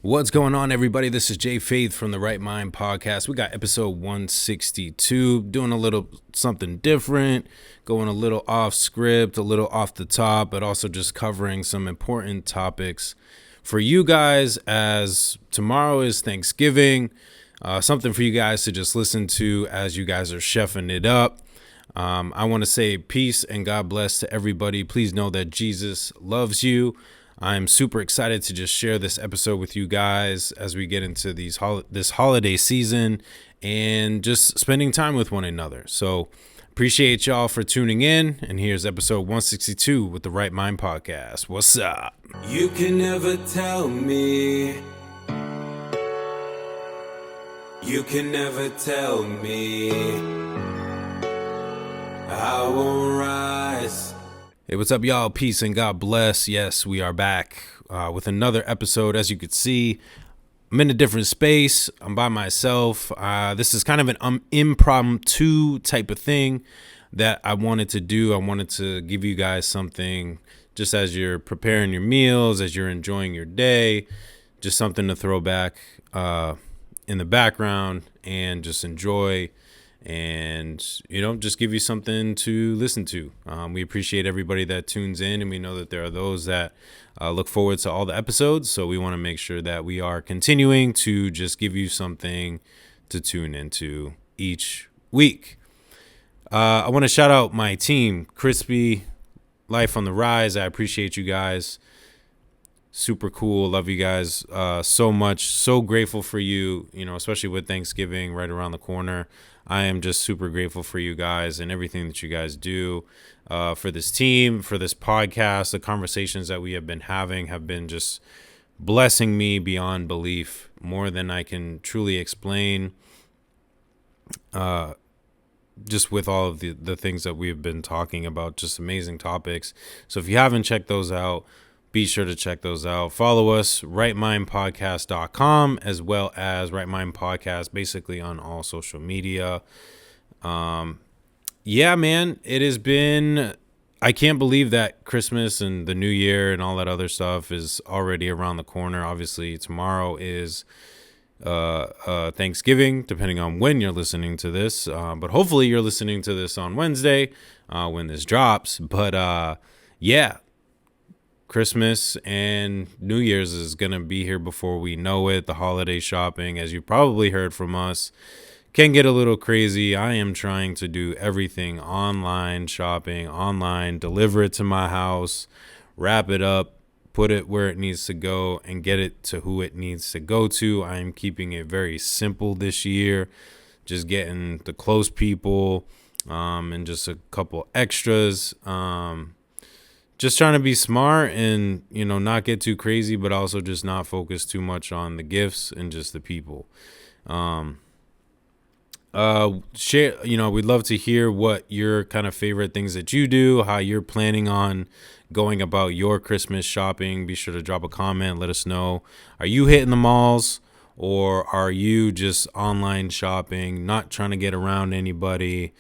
What's going on, everybody? This is Jay Faith from the Right Mind Podcast. We got episode 162, doing a little something different, going a little off script, a little off the top, but also just covering some important topics for you guys, as tomorrow is Thanksgiving. Something for you guys to just listen to as you guys are chefing it up. I want to say peace and God bless to everybody. Please know that Jesus loves you. I'm super excited to just share this episode with you guys as we get into this holiday season and just spending time with one another. So appreciate y'all for tuning in. And here's episode 162 with the Right Mind Podcast. What's up? You can never tell me. You can never tell me I won't rise. Hey, what's up, y'all? Peace and God bless. Yes, we are back with another episode. As you could see, I'm in a different space. I'm by myself. This is kind of an impromptu type of thing that I wanted to do. I wanted to give you guys something just as you're preparing your meals, as you're enjoying your day, just something to throw back in the background and just enjoy, and just give you something to listen to. We appreciate everybody that tunes in, and we know that there are those that look forward to all the episodes, so we want to make sure that we are continuing to just give you something to tune into each week. I want to shout out my team, Krispy LYFEOnTheRise. I appreciate you guys. Super cool. Love you guys so much. So grateful for you, especially with Thanksgiving right around the corner. I am just super grateful for you guys and everything that you guys do for this team, for this podcast. The conversations that we have been having have been just blessing me beyond belief, more than I can truly explain, just with all of the things that we've been talking about, just amazing topics. So if you haven't checked those out, be sure to check those out. Follow us, rightmindpodcast.com, as well as Right Mind Podcast, basically on all social media. Yeah, man, it has been, I can't believe that Christmas and the New Year and all that other stuff is already around the corner. Obviously, tomorrow is Thanksgiving, depending on when you're listening to this. But hopefully you're listening to this on Wednesday when this drops. But yeah. Christmas and New Year's is going to be here before we know it. The holiday shopping, as you probably heard from us, can get a little crazy. I am trying to do everything online, shopping online, deliver it to my house, wrap it up, put it where it needs to go, and get it to who it needs to go to. I am keeping it very simple this year, just getting the close people and just a couple extras. Just trying to be smart and, not get too crazy, but also just not focus too much on the gifts and just the people. Share, we'd love to hear what your kind of favorite things that you do, how you're planning on going about your Christmas shopping. Be sure to drop a comment. Let us know. Are you hitting the malls, or are you just online shopping, not trying to get around anybody?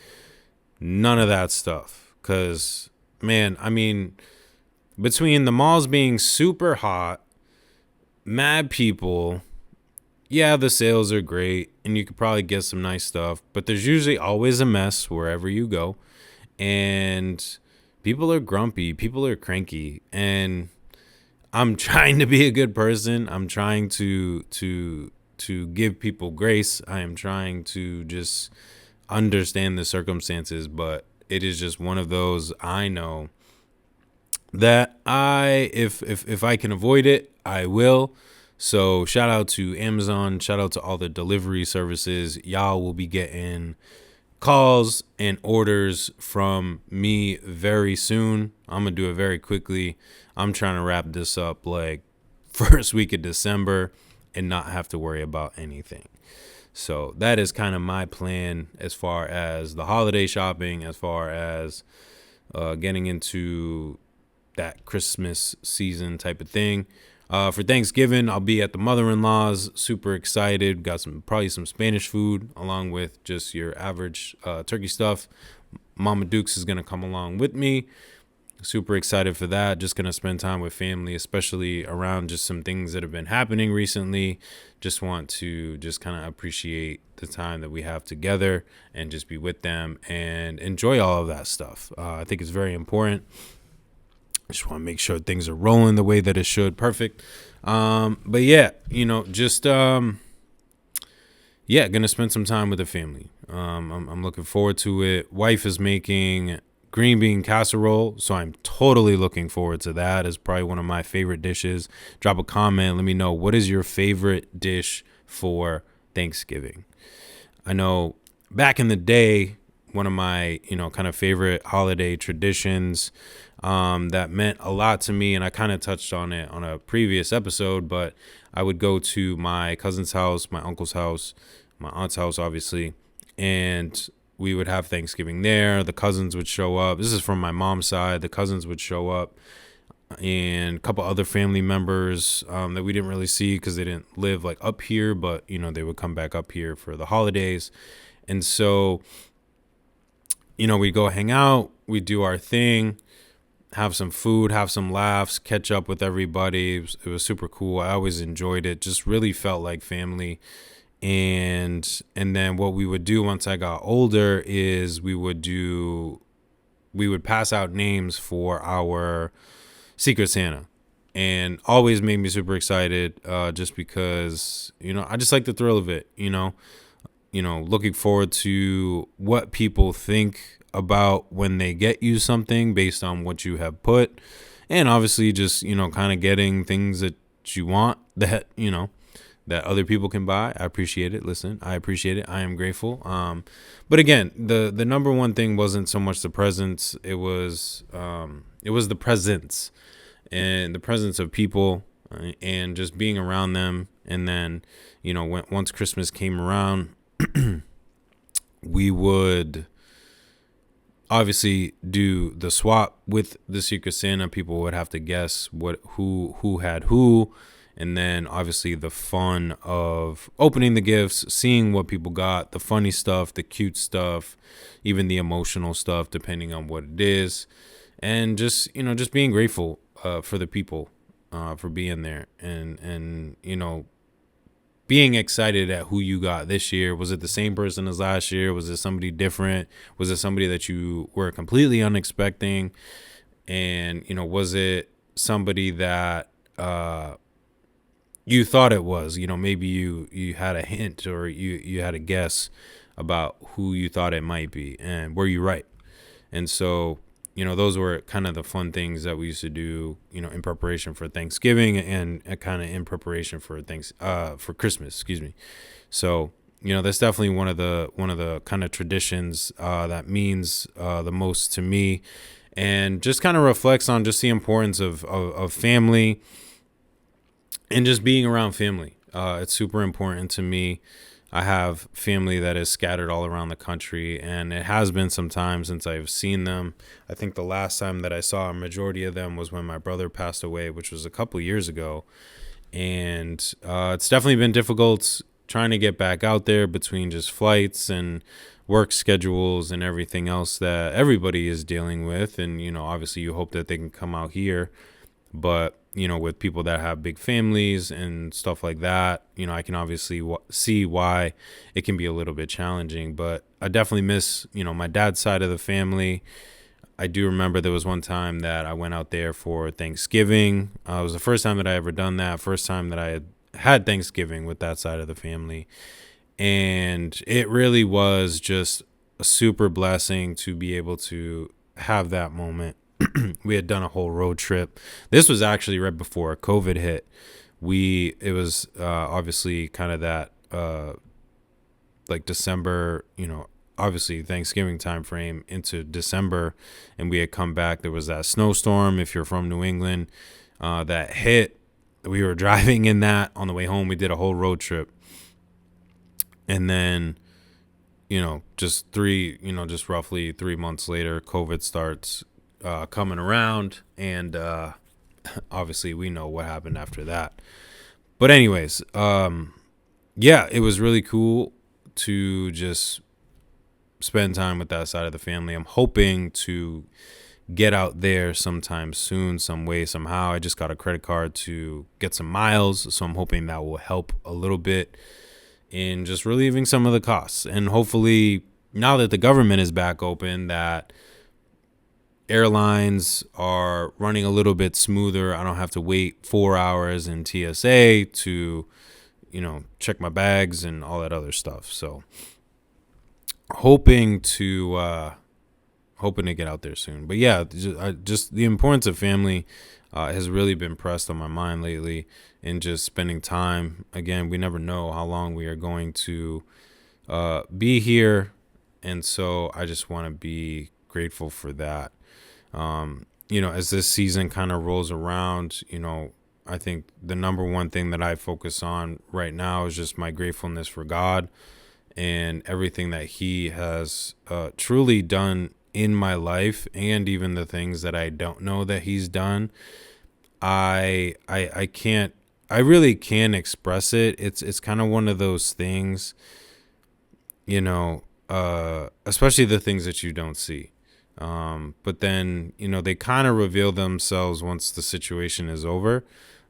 None of that stuff. 'Cause man, I mean, between the malls being super hot, mad people, yeah, the sales are great and you could probably get some nice stuff, but there's usually always a mess wherever you go. And people are grumpy, people are cranky, and I'm trying to be a good person. I'm trying to give people grace. I am trying to just understand the circumstances, but it is just one of those, I know that if I can avoid it, I will. So shout out to Amazon, shout out to all the delivery services. Y'all will be getting calls and orders from me very soon. I'm gonna do it very quickly. I'm trying to wrap this up like first week of December and not have to worry about anything. So that is kind of my plan as far as the holiday shopping, as far as getting into that Christmas season type of thing. For Thanksgiving, I'll be at the mother-in-law's. Super excited. Got probably some Spanish food along with just your average turkey stuff. Mama Dukes is going to come along with me. Super excited for that. Just going to spend time with family, especially around just some things that have been happening recently. Just want to just kind of appreciate the time that we have together and just be with them and enjoy all of that stuff. I think it's very important. Just want to make sure things are rolling the way that it should. Perfect. But yeah, just gonna spend some time with the family. I'm looking forward to it. Wife is making green bean casserole, so I'm totally looking forward to that. It's probably one of my favorite dishes. Drop a comment. Let me know, what is your favorite dish for Thanksgiving? I know back in the day, one of my kind of favorite holiday traditions that meant a lot to me, and I kind of touched on it on a previous episode, but I would go to my cousin's house, my uncle's house, my aunt's house, obviously, and we would have Thanksgiving there. The cousins would show up. This is from my mom's side. The cousins would show up, and a couple other family members that we didn't really see because they didn't live like up here, but they would come back up here for the holidays. And so we'd go hang out, we'd do our thing, have some food, have some laughs, catch up with everybody. It was super cool. I always enjoyed it. Just really felt like family. And then what we would do once I got older is we would pass out names for our Secret Santa, and always made me super excited, just because I just like the thrill of it. Looking forward to what people think about when they get you something based on what you have put, and obviously just kind of getting things that you want that that other people can buy. I appreciate it. Listen, I appreciate it. I am grateful. But again, the number one thing wasn't so much the presents. It was the presents and the presence of people, and just being around them. And then, once Christmas came around, we would obviously do the swap with the Secret Santa. People would have to guess who had who. And then obviously the fun of opening the gifts, seeing what people got, the funny stuff, the cute stuff, even the emotional stuff, depending on what it is. And just being grateful for the people, for being there, and being excited at who you got this year. Was it the same person as last year? Was it somebody different? Was it somebody that you were completely unexpecting? And was it somebody that you thought it was? Maybe you had a hint, or you had a guess about who you thought it might be, and were you right? And so those were kind of the fun things that we used to do, in preparation for Thanksgiving, and kind of in preparation for for Christmas, excuse me. So, that's definitely one of the kind of traditions that means the most to me, and just kind of reflects on just the importance of family, and just being around family. It's super important to me. I have family that is scattered all around the country, and it has been some time since I've seen them. I think the last time that I saw a majority of them was when my brother passed away, which was a couple years ago. And it's definitely been difficult trying to get back out there between just flights and work schedules and everything else that everybody is dealing with. And, obviously you hope that they can come out here. But, with people that have big families and stuff like that, I can obviously see why it can be a little bit challenging. But I definitely miss, my dad's side of the family. I do remember there was one time that I went out there for Thanksgiving. It was the first time that I ever done that, first time that I had Thanksgiving with that side of the family. And it really was just a super blessing to be able to have that moment. We had done a whole road trip. This was actually right before COVID hit. It was obviously kind of that like December, obviously Thanksgiving time frame into December, and we had come back. There was that snowstorm, if you're from New England, that hit. We were driving in that on the way home. We did a whole road trip, and then just roughly 3 months later, COVID starts coming around, and obviously we know what happened after that. But anyways, it was really cool to just spend time with that side of the family. I'm hoping to get out there sometime soon, some way, somehow. I just got a credit card to get some miles, so I'm hoping that will help a little bit in just relieving some of the costs. And hopefully, now that the government is back open, that airlines are running a little bit smoother. I don't have to wait 4 hours in TSA to, check my bags and all that other stuff. So hoping to get out there soon. But yeah, just the importance of family has really been pressed on my mind lately, and just spending time. Again, we never know how long we are going to be here, and so I just want to be grateful for that. As this season kind of rolls around, I think the number one thing that I focus on right now is just my gratefulness for God and everything that He has truly done in my life, and even the things that I don't know that He's done. I really can't express it. It's kind of one of those things, especially the things that you don't see. But then, they kind of reveal themselves once the situation is over.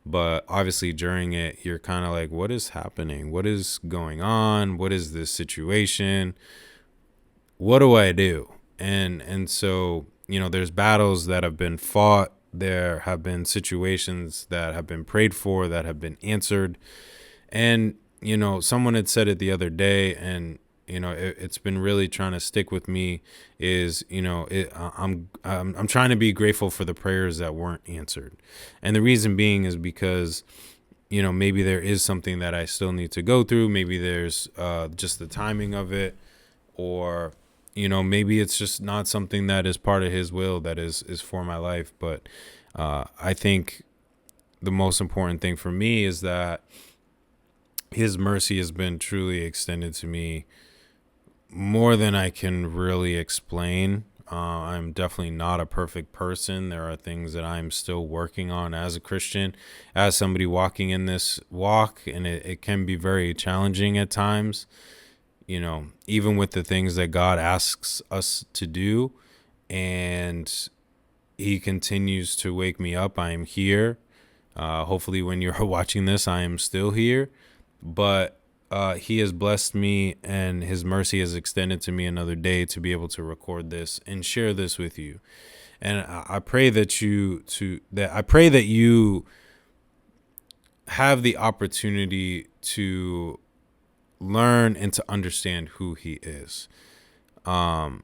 But obviously during it, you're kind of like, what is happening? What is going on? What is this situation? What do I do? And so, there's battles that have been fought. There have been situations that have been prayed for, that have been answered. And, someone had said it the other day, and it's been really trying to stick with me, is I'm trying to be grateful for the prayers that weren't answered. And the reason being is because maybe there is something that I still need to go through. Maybe there's just the timing of it, or maybe it's just not something that is part of His will, that is for my life. But I think the most important thing for me is that His mercy has been truly extended to me more than I can really explain. I'm definitely not a perfect person. There are things that I'm still working on as a Christian, as somebody walking in this walk, and it can be very challenging at times, even with the things that God asks us to do. And He continues to wake me up. I am here. Hopefully when you're watching this, I am still here. But He has blessed me, and His mercy has extended to me another day to be able to record this and share this with you. And I pray that you have the opportunity to learn and to understand who He is. I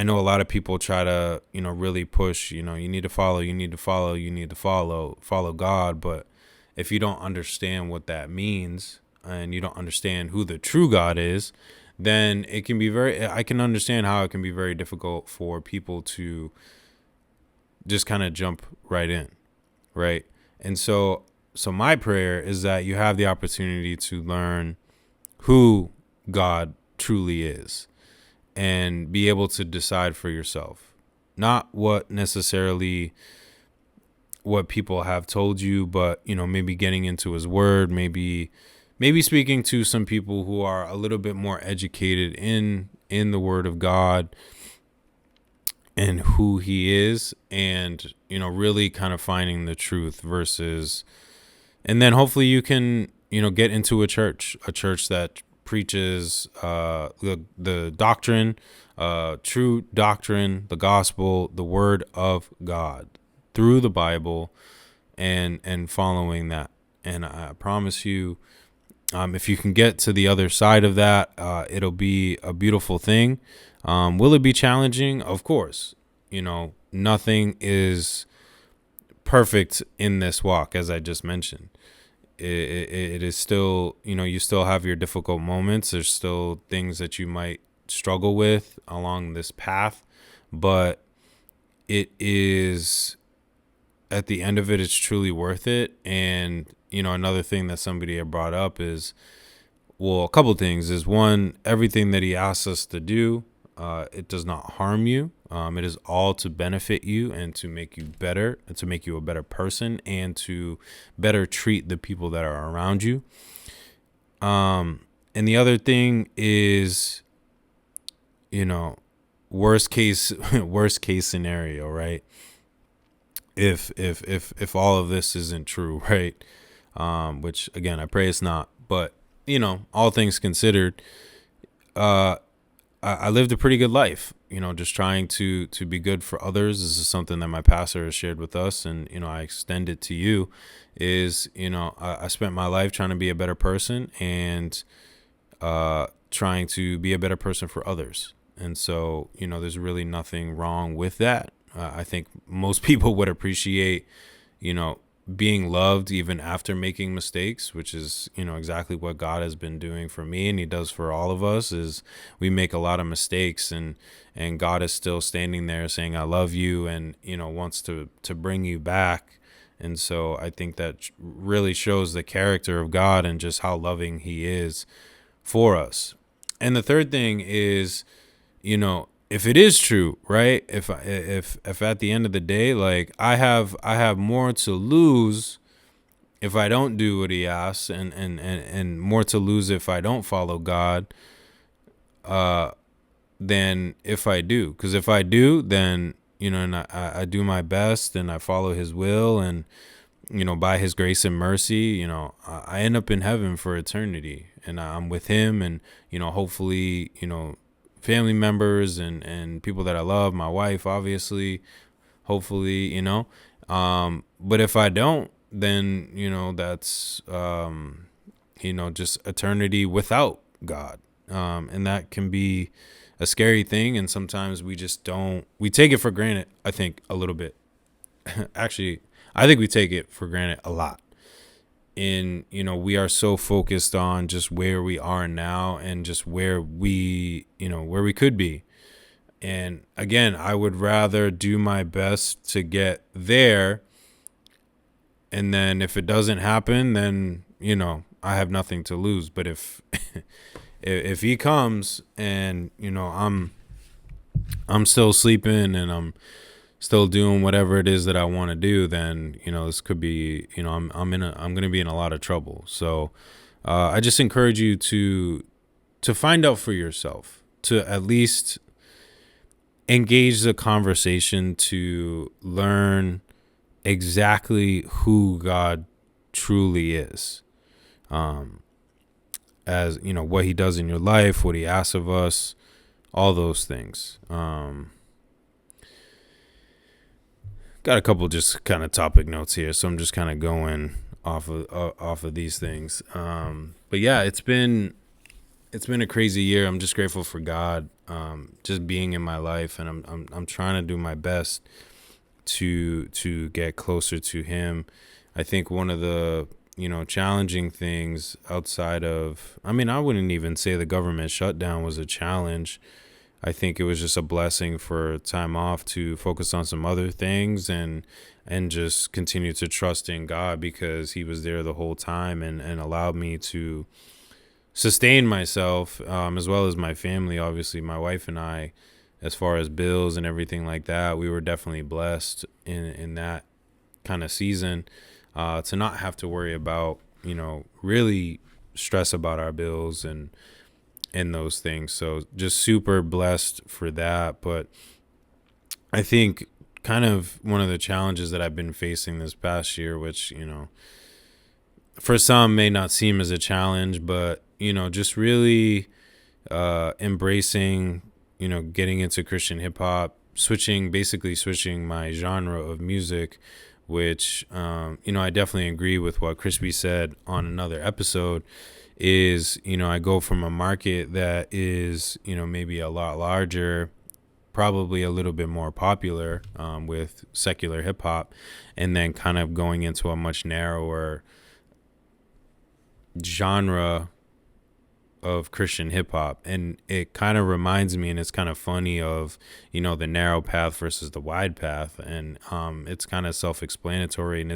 know a lot of people try to, really push, you need to follow God. But if you don't understand what that means, and you don't understand who the true God is, then I can understand how it can be very difficult for people to just kind of jump right in. Right. And so my prayer is that you have the opportunity to learn who God truly is, and be able to decide for yourself, not what people have told you, but, maybe getting into His word, maybe speaking to some people who are a little bit more educated in the word of God and who He is, and, really kind of finding the truth and then hopefully you can, get into a church that preaches the doctrine, true doctrine, the gospel, the word of God through the Bible, and following that. And I promise you, if you can get to the other side of that, it'll be a beautiful thing. Will it be challenging? Of course. Nothing is perfect in this walk, as I just mentioned. It is still, you still have your difficult moments. There's still things that you might struggle with along this path, but it is, at the end of it, it's truly worth it. And, another thing that somebody had brought up is, well, a couple things is, one, everything that He asks us to do, it does not harm you. It is all to benefit you and to make you better, and to make you a better person, and to better treat the people that are around you. And the other thing is, worst case worst case scenario, right? If all of this isn't true, right? Which again, I pray it's not. But all things considered, uh, I lived a pretty good life. Just trying to be good for others. This is something that my pastor has shared with us, and I extend it to you. Is I spent my life trying to be a better person and trying to be a better person for others. And so there's really nothing wrong with that. I think most people would appreciate you know being loved even after making mistakes, which is exactly what God has been doing for me, and he does for all of us. Is we make a lot of mistakes, and God is still standing there saying I love you, and wants to bring you back. And so I think that really shows the character of God and just how loving he is for us. And the third thing is, if it is true, right? If at the end of the day, like I have more to lose if I don't do what he asks, and more to lose if I don't follow God, uh, than if I do. Because if I do, then and I do my best and I follow his will, and by his grace and mercy, I end up in heaven for eternity, and I'm with him, and hopefully, family members and people that I love, my wife, obviously, hopefully, but if I don't, then, that's, just eternity without God. And that can be a scary thing. And sometimes we take it for granted, I think, a little bit. Actually, I think we take it for granted a lot. We are so focused on just where we are now and just where we could be. And again, I would rather do my best to get there. And then if it doesn't happen, then, I have nothing to lose. But if if he comes and, I'm still sleeping and I'm still doing whatever it is that I want to do, then this could be I'm going to be in a lot of trouble. So I just encourage you to find out for yourself, to at least engage the conversation, to learn exactly who God truly is, as what he does in your life, what he asks of us, all those things. Got a couple just kind of topic notes here, so I'm just kind of going off of these things. But yeah, it's been a crazy year. I'm just grateful for God, just being in my life, and I'm trying to do my best to get closer to him. I think one of the challenging things outside of, I wouldn't even say the government shutdown was a challenge. I think it was just a blessing for time off to focus on some other things, and just continue to trust in God, because he was there the whole time, and allowed me to sustain myself, as well as my family. Obviously, my wife and I, as far as bills and everything like that, we were definitely blessed in that kind of season, to not have to worry about, really stress about our bills and those things. So just super blessed for that. But I think kind of one of the challenges that I've been facing this past year, which, for some may not seem as a challenge, but, just really embracing, getting into Christian hip hop, basically switching my genre of music, which, I definitely agree with what Krispy said on another episode. Is, I go from a market that is, maybe a lot larger, probably a little bit more popular, with secular hip hop, and then kind of going into a much narrower genre of Christian hip hop. And it kind of reminds me, and it's kind of funny, of, the narrow path versus the wide path. And it's kind of self-explanatory, and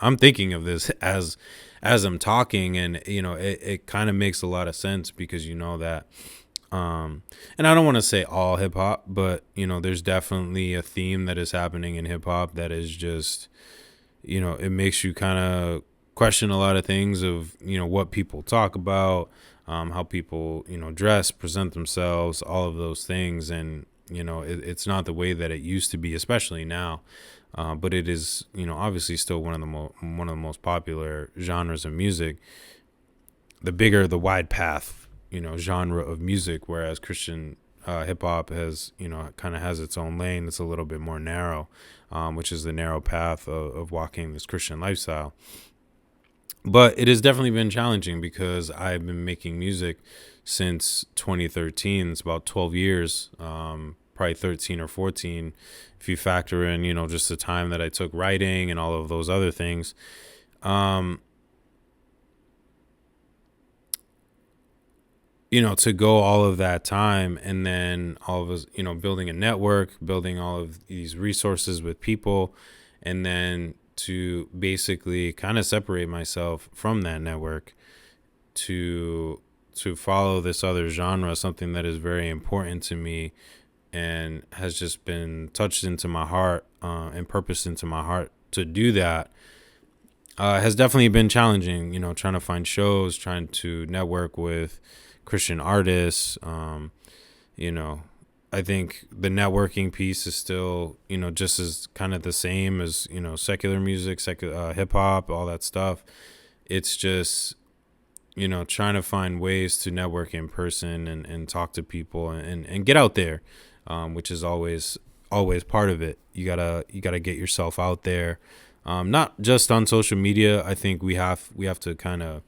I'm thinking of this as I'm talking, and it kind of makes a lot of sense, because that and I don't want to say all hip hop, but there's definitely a theme that is happening in hip hop that is just, it makes you kind of question a lot of things of, what people talk about, how people, dress, present themselves, all of those things. And, it's not the way that it used to be, especially now. But it is, obviously still one of the most popular genres of music. The bigger the wide path, genre of music, whereas Christian hip hop has, kind of has its own lane that's a little bit more narrow, which is the narrow path of walking this Christian lifestyle. But it has definitely been challenging because I've been making music since 2013. It's about 12 years, probably 13 or 14, if you factor in, just the time that I took writing and all of those other things. To go all of that time and then all of us, building a network, building all of these resources with people, and then to basically kind of separate myself from that network to follow this other genre, something that is very important to me and has just been touched into my heart and purposed into my heart to do that. Has definitely been challenging, trying to find shows, trying to network with Christian artists. I think the networking piece is still, just as kind of the same as, secular music, hip hop, all that stuff. It's just, trying to find ways to network in person and talk to people and get out there, which is always part of it. You gotta get yourself out there. Not just on social media. I think we have to kind of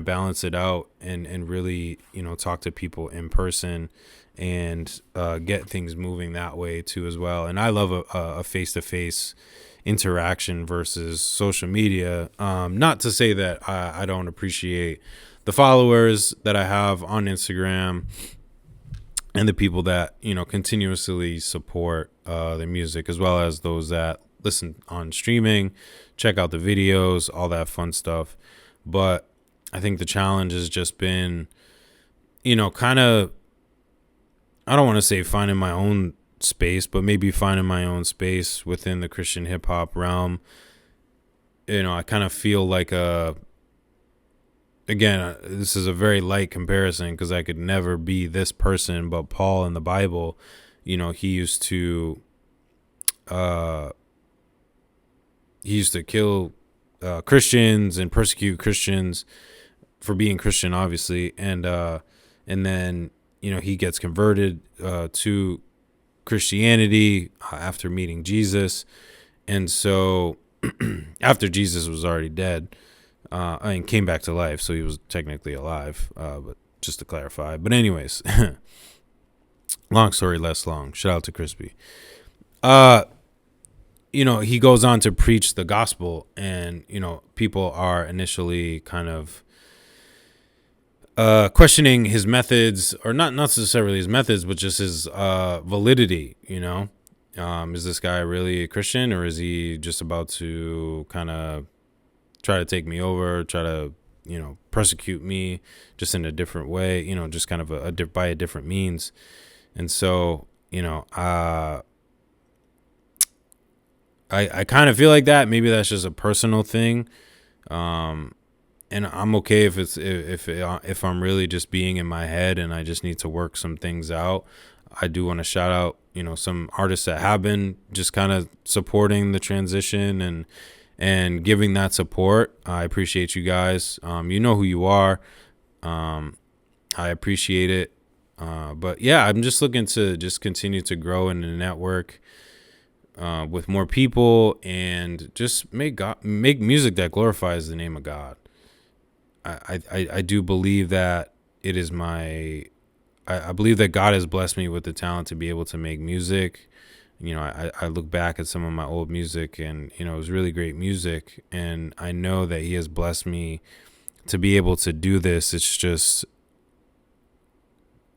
balance it out and really, talk to people in person and get things moving that way too as well. And I love a face-to-face interaction versus social media. Not to say that I don't appreciate the followers that I have on Instagram and the people that, continuously support the music, as well as those that listen on streaming, check out the videos, all that fun stuff. But I think the challenge has just been, kind of, I don't want to say finding my own space, but maybe finding my own space within the Christian hip hop realm. I kind of feel like again, this is a very light comparison because I could never be this person, but Paul in the Bible, he used to kill Christians and persecute Christians for being Christian, obviously, and then he gets converted to Christianity after meeting Jesus, and so after Jesus was already dead, and came back to life, so he was technically alive, but just to clarify. But anyways, long story less long. Shout out to Crispy. He goes on to preach the gospel, and people are initially kind of questioning his methods, or not necessarily his methods, but just his validity. Is this guy really a Christian, or is he just about to kind of try to take me over, try to persecute me just in a different way, just kind of by a different means? And so I kind of feel like that. Maybe that's just a personal thing. And I'm okay if I'm really just being in my head and I just need to work some things out. I do want to shout out, some artists that have been just kind of supporting the transition and giving that support. I appreciate you guys. You know who you are. I appreciate it. But yeah, I'm just looking to just continue to grow in the network with more people and just make music that glorifies the name of God. I do believe that it is I believe that God has blessed me with the talent to be able to make music. I look back at some of my old music and, it was really great music. And I know that he has blessed me to be able to do this. It's just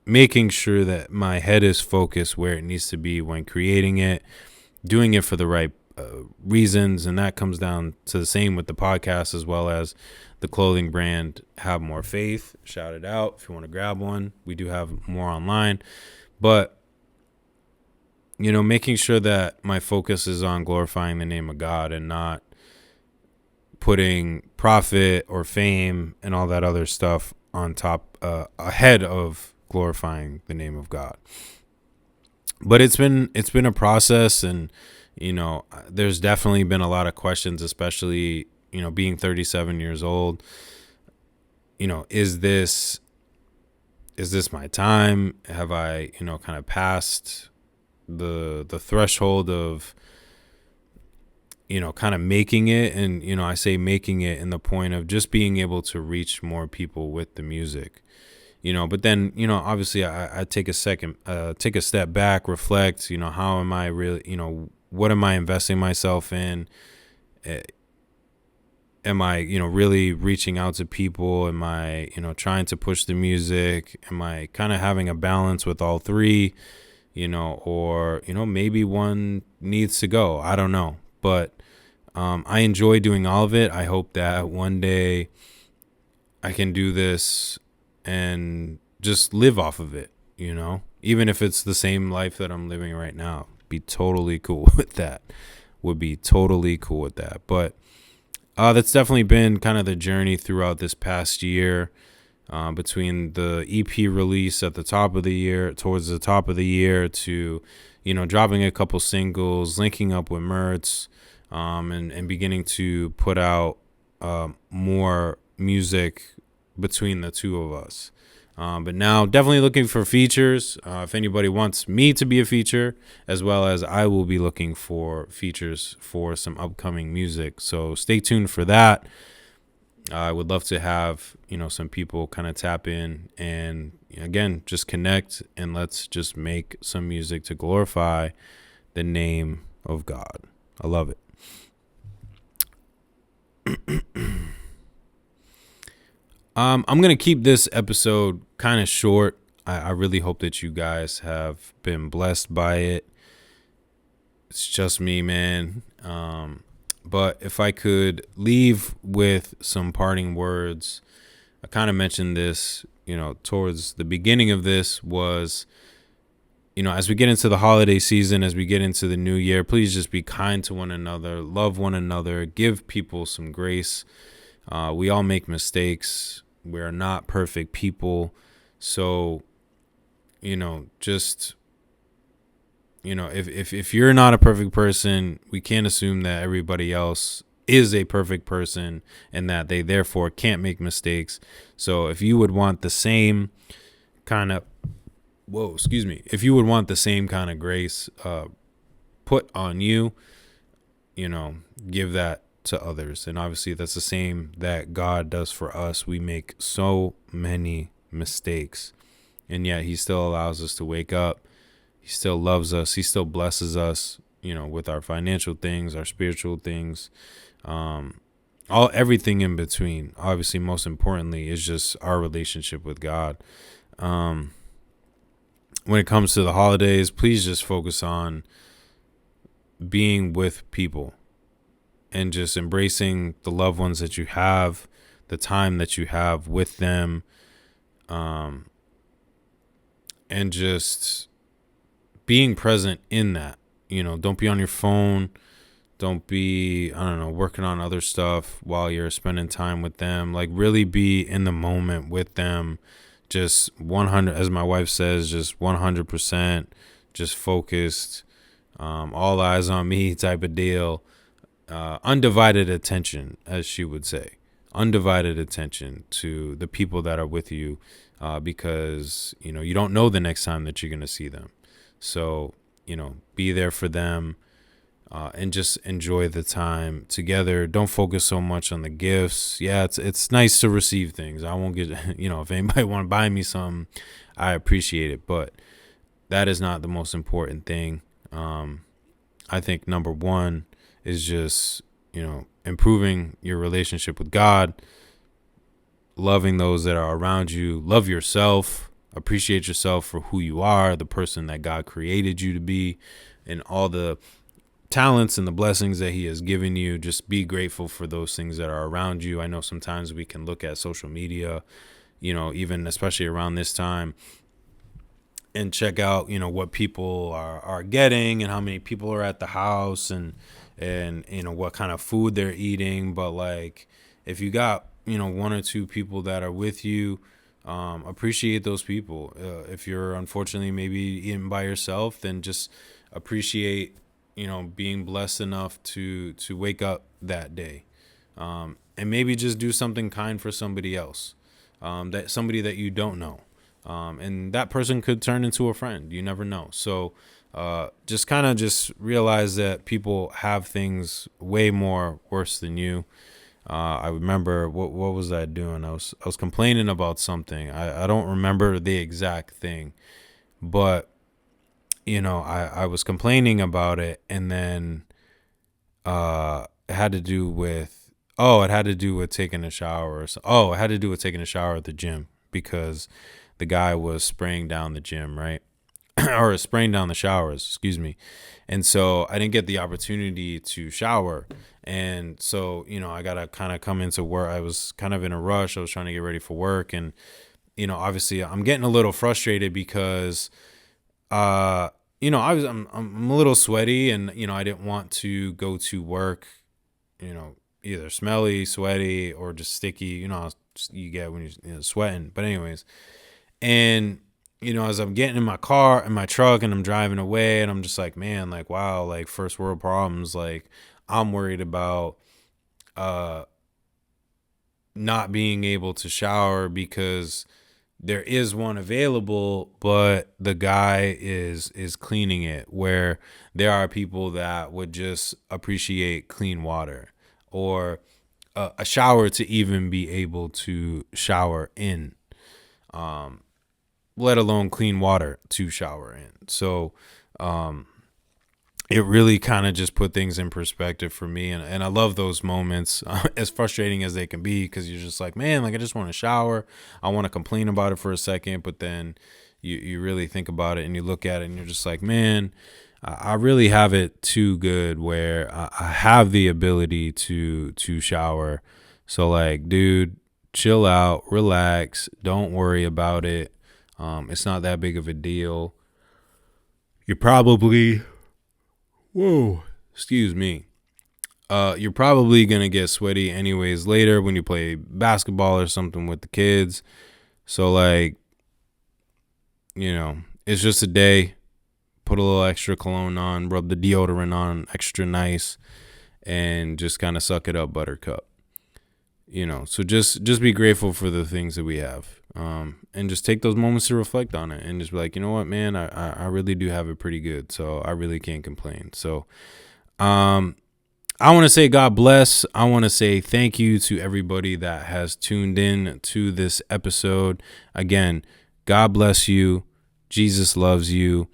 making sure that my head is focused where it needs to be when creating it, doing it for the right reasons. And that comes down to the same with the podcast, as well as the clothing brand Have More Faith. Shout it out if you want to grab one. We do have more online, but making sure that my focus is on glorifying the name of God and not putting profit or fame and all that other stuff on top, ahead of glorifying the name of God. But it's been a process, and there's definitely been a lot of questions, especially being 37 years old. Is this my time? Have I kind of passed the threshold of kind of making it? And I say making it in the point of just being able to reach more people with the music. But then obviously I take a step back, reflect. How am I really? What am I investing myself in? Am I really reaching out to people? Am I trying to push the music? Am I kind of having a balance with all three? Or maybe one needs to go. I don't know, but I enjoy doing all of it. I hope that one day I can do this and just live off of it, even if it's the same life that I'm living right now. Be totally cool with that. Would be totally cool with that. But that's definitely been kind of the journey throughout this past year, between the EP release at the top of the year, towards the top of the year, to dropping a couple singles, linking up with Mertz, and beginning to put out more music between the two of us. But now definitely looking for features. If anybody wants me to be a feature, as well as I will be looking for features for some upcoming music. So stay tuned for that. I would love to have, some people kind of tap in and, again, just connect, and let's just make some music to glorify the name of God. I love it. I'm going to keep this episode kind of short. I really hope that you guys have been blessed by it. It's just me, man. But if I could leave with some parting words, I kind of mentioned this, towards the beginning of this, was, as we get into the holiday season, as we get into the new year, please just be kind to one another, love one another, give people some grace. We all make mistakes. We're not perfect people. So, just, if you're not a perfect person, we can't assume that everybody else is a perfect person and that they therefore can't make mistakes. So if you would want the same kind of, if you would want the same kind of grace put on you, give that to others. And obviously that's the same that God does for us. We make so many mistakes, and yet he still allows us to wake up. He still loves us. He still blesses us, with our financial things, our spiritual things, everything in between. Obviously, most importantly, is just our relationship with God. When it comes to the holidays, please just focus on being with people and just embracing the loved ones that you have, the time that you have with them, and just being present in that. Don't be on your phone. Don't be, working on other stuff while you're spending time with them. Like, really be in the moment with them. Just 100, as my wife says, just 100%, just focused, all eyes on me type of deal. Undivided attention, as she would say. Undivided attention to the people that are with you, because, you don't know the next time that you're going to see them. So, be there for them, and just enjoy the time together. Don't focus so much on the gifts. Yeah, it's nice to receive things. I won't get, if anybody want to buy me some, I appreciate it. But that is not the most important thing. I think number one is just, improving your relationship with God, loving those that are around you, love yourself, appreciate yourself for who you are, the person that God created you to be, and all the talents and the blessings that he has given you. Just be grateful for those things that are around you. I know sometimes we can look at social media, even especially around this time, and check out, what people are getting and how many people are at the house, and what kind of food they're eating. But like, if you got, one or two people that are with you, Appreciate those people. If you're unfortunately maybe eating by yourself, then just appreciate, being blessed enough to wake up that day, and maybe just do something kind for somebody else, that somebody that you don't know, and that person could turn into a friend. You never know. So just kind of just realize that people have things way more worse than you. I remember what was I doing? I was complaining about something. I don't remember the exact thing, but I was complaining about it, and then it had to do with taking a shower. It had to do with taking a shower at the gym because the guy was spraying down the gym, right? Or spraying down the showers, excuse me. And so I didn't get the opportunity to shower. And so, I got to kind of come into work. I was kind of in a rush. I was trying to get ready for work. And, obviously I'm getting a little frustrated because, I'm a little sweaty, and, I didn't want to go to work, either smelly, sweaty, or just sticky, you get when you're sweating. But anyways, and, as I'm getting in my car, in my truck, and I'm driving away, and I'm just like, man, like, wow, like first world problems. Like, I'm worried about not being able to shower because there is one available, but the guy is cleaning it, where there are people that would just appreciate clean water, or a shower to even be able to shower in, let alone clean water to shower in. So it really kind of just put things in perspective for me. And I love those moments, as frustrating as they can be, because you're just like, man, like I just want to shower. I want to complain about it for a second, but then you really think about it and you look at it and you're just like, man, I really have it too good where I have the ability to shower. So like, dude, chill out, relax, don't worry about it. It's not that big of a deal. You're probably, excuse me. You're probably going to get sweaty anyways later when you play basketball or something with the kids. So like, it's just a day. Put a little extra cologne on, rub the deodorant on extra nice, and just kind of suck it up, buttercup. So just be grateful for the things that we have. And just take those moments to reflect on it and just be like, you know what, man, I really do have it pretty good. So I really can't complain. So, I want to say God bless. I want to say thank you to everybody that has tuned in to this episode. Again, God bless you. Jesus loves you.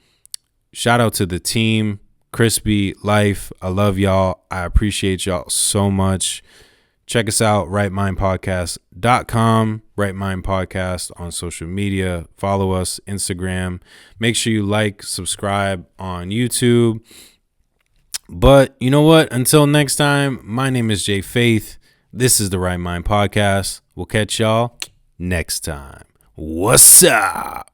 Shout out to the team, Krispy, Life. I love y'all. I appreciate y'all so much. Check us out, rightmindpodcast.com, Right Mind Podcast on social media. Follow us, Instagram. Make sure you like, subscribe on YouTube. But you know what? Until next time, my name is Jay Faith. This is the Right Mind Podcast. We'll catch y'all next time. What's up?